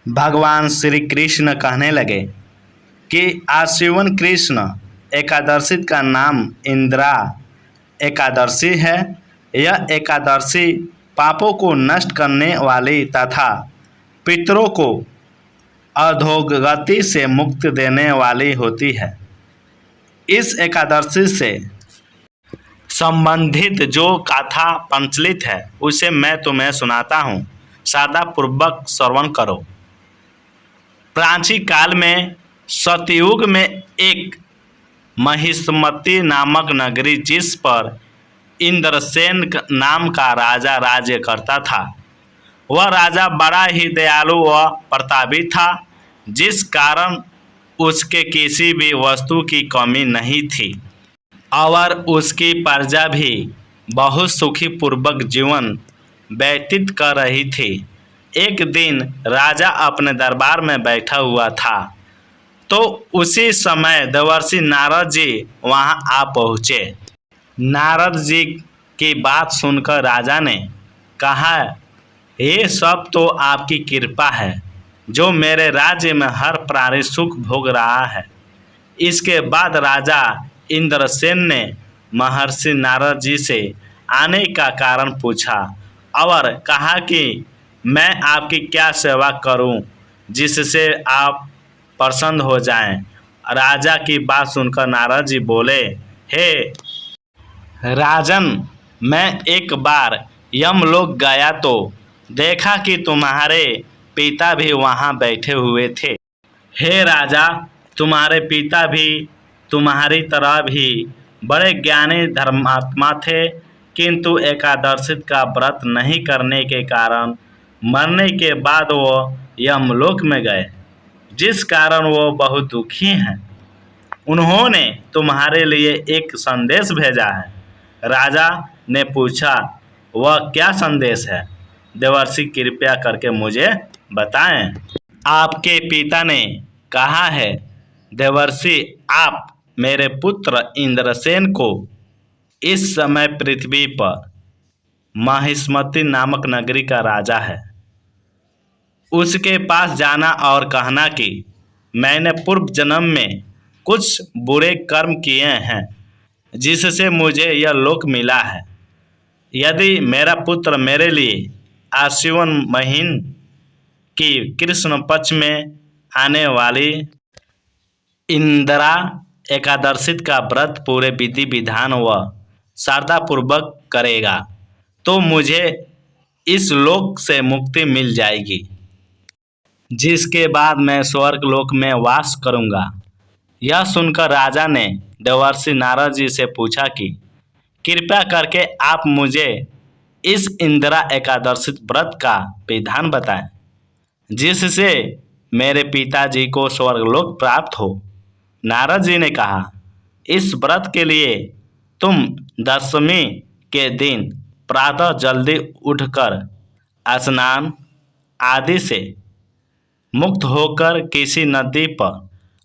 भगवान श्री कृष्ण कहने लगे कि आश्विन कृष्ण एकादशी का नाम इंदिरा एकादशी है। यह एकादशी पापों को नष्ट करने वाली तथा पितरों को अधोगति से मुक्ति देने वाली होती है। इस एकादशी से संबंधित जो गाथा प्रचलित है उसे मैं तुम्हें सुनाता हूँ, श्रद्धापूर्वक श्रवण करो। प्राचीन काल में सतयुग में एक महिष्मती नामक नगरी जिस पर इंद्रसेन नाम का राजा राज्य करता था। वह राजा बड़ा ही दयालु व प्रतापी था, जिस कारण उसके किसी भी वस्तु की कमी नहीं थी और उसकी प्रजा भी बहुत सुखी पूर्वक जीवन व्यतीत कर रही थी। एक दिन राजा अपने दरबार में बैठा हुआ था तो उसी समय देवर्षि नारद जी वहां आ पहुँचे। नारद जी की बात सुनकर राजा ने कहा, ये सब तो आपकी कृपा है जो मेरे राज्य में हर प्राणी सुख भोग रहा है। इसके बाद राजा इंद्रसेन ने महर्षि नारद जी से आने का कारण पूछा और कहा कि मैं आपकी क्या सेवा करूं जिससे आप प्रसन्न हो जाएं। राजा की बात सुनकर नारद जी बोले, हे राजन, मैं एक बार यमलोक गया तो देखा कि तुम्हारे पिता भी वहां बैठे हुए थे। हे राजा, तुम्हारे पिता भी तुम्हारी तरह भी बड़े ज्ञानी धर्मात्मा थे, किंतु एकादशी का व्रत नहीं करने के कारण मरने के बाद वो यमलोक में गए, जिस कारण वो बहुत दुखी हैं। उन्होंने तुम्हारे लिए एक संदेश भेजा है। राजा ने पूछा, वह क्या संदेश है? देवर्षि कृपया करके मुझे बताएं। आपके पिता ने कहा है, देवर्षि, आप मेरे पुत्र इंद्रसेन को इस समय पृथ्वी पर महिष्मती नामक नगरी का राजा है, उसके पास जाना और कहना कि मैंने पूर्व जन्म में कुछ बुरे कर्म किए हैं जिससे मुझे यह लोक मिला है। यदि मेरा पुत्र मेरे लिए आश्विन महीन की कृष्ण पक्ष में आने वाली इंदिरा एकादशी का व्रत पूरे विधि विधान व श्रद्धापूर्वक करेगा तो मुझे इस लोक से मुक्ति मिल जाएगी, जिसके बाद मैं स्वर्ग लोक में वास करूंगा। यह सुनकर राजा ने देवर्षि नारद जी से पूछा कि कृपया करके आप मुझे इस इंदिरा एकादशी व्रत का विधान बताएं जिससे मेरे पिताजी को स्वर्गलोक प्राप्त हो। नारद जी ने कहा, इस व्रत के लिए तुम दशमी के दिन प्रातः जल्दी उठकर स्नान आदि से मुक्त होकर किसी नदी पर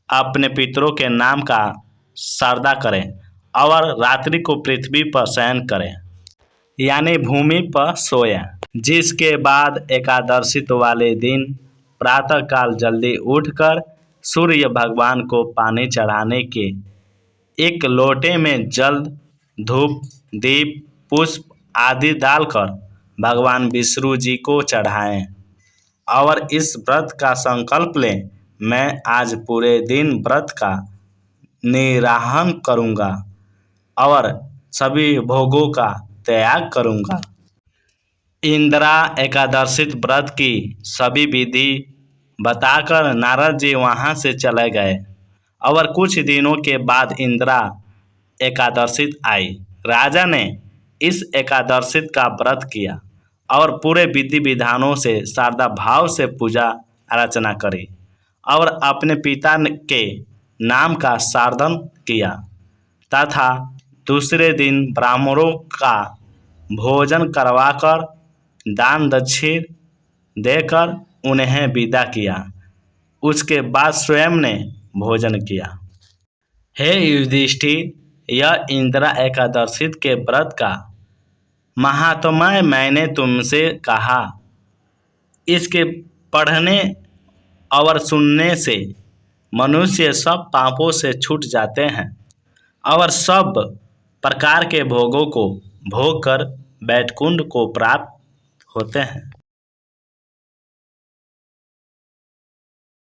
अपने पितरों के नाम का श्राद्ध करें और रात्रि को पृथ्वी पर शयन करें, यानी भूमि पर सोएं। जिसके बाद एकादशी वाले दिन प्रातःकाल जल्दी उठकर सूर्य भगवान को पानी चढ़ाने के एक लोटे में जल, धूप, दीप, पुष्प आदि डालकर भगवान विष्णु जी को चढ़ाएं और इस व्रत का संकल्प लें, मैं आज पूरे दिन व्रत का निर्वाहन करूंगा और सभी भोगों का त्याग करूंगा। इंदिरा एकादशी व्रत की सभी विधि बताकर नारद जी वहां से चले गए और कुछ दिनों के बाद इंदिरा एकादशी आई। राजा ने इस एकादशी का व्रत किया और पूरे विधि विधानों से श्रद्धा भाव से पूजा अर्चना करी और अपने पिता के नाम का साधन किया तथा दूसरे दिन ब्राह्मणों का भोजन करवाकर दान दक्षिण देकर उन्हें विदा किया। उसके बाद स्वयं ने भोजन किया। हे युधिष्ठिर, यह इंदिरा एकादशी के व्रत का महात्म्य मैंने तुमसे कहा। इसके पढ़ने और सुनने से मनुष्य सब पापों से छूट जाते हैं और सब प्रकार के भोगों को भोग कर बैकुंठ को प्राप्त होते हैं।